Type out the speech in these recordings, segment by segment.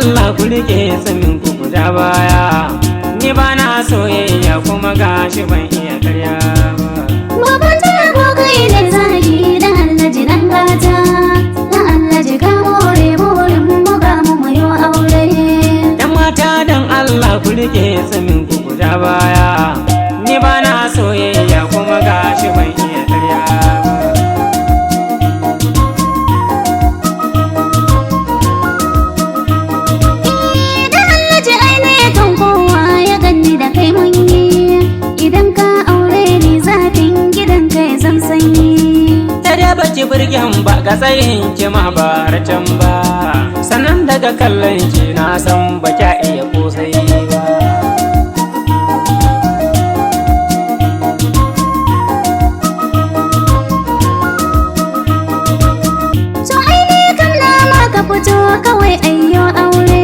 Allah ku rike tsamin ku guda baya. Ni ba na soyayya kuma gashi ban iya karya ba. Baban ta abokai ne zagi dan Alhaji dan gata. Dan Alhaji ka more burin mu ga mu mayo aure. Yan mata dan Allah ku rike tsamin ku guda baya. Ni ba na soyayya kuma gashi ban iya karya ba. Dan Alhaji ai ne kan kowa ya ganni da kai mun yi. Idan ka aure ni zafin gidan kai zan sanyi. Tare baki birgen ba ga tsayin ki ma ba can ba. Sannan daga kallon ki na san ba kya iya kosai ba. To ai ne kam na ma ka fito kawai ayyo aure.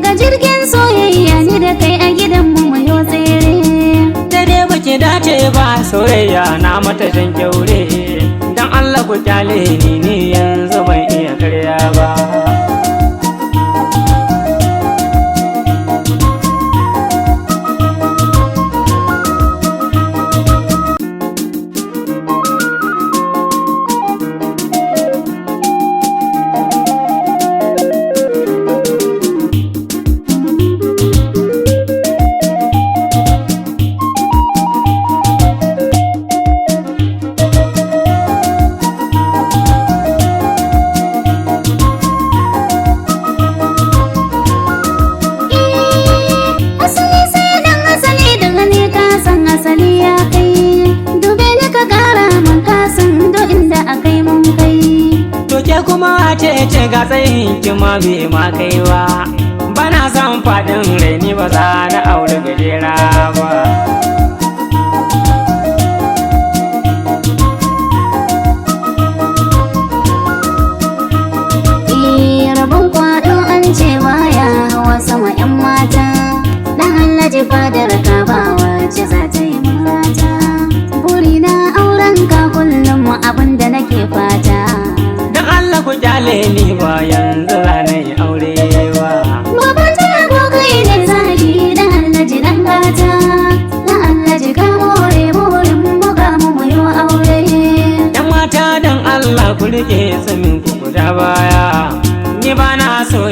Ga jirgin soyayya ni da kai a gidan mu mayo tsere. Tare baki dace ba soyayya na mata jan kyaure. Dan Allah ku kyale ni yanzu ban iya karya ba. Asali sai dan asali daga ne ka san asali ya kai. Dube ni ka kara man ka san do inda akai mun kai. To ke kuma ce ga tsayin ki ma bai ma kai ba. Bana son faɗin raini ba za na aure gajera ba. Rabon kwado an ce baya hawa sama yan mata. Dan Alhaji fadar ka ba wacce za ta yi mata. Burina auren ka kullum abin da nake fata. Dan Allah ku kyale ni ba yanzu za na yi aure ba. Baban ta abokai ne zagi dan Alhaji dan gata. Dan Alhaji ka more burin mu ga mu mayo aure. Yan mata dan Allah ku rike tsamin ku guda baya. Ni ba na so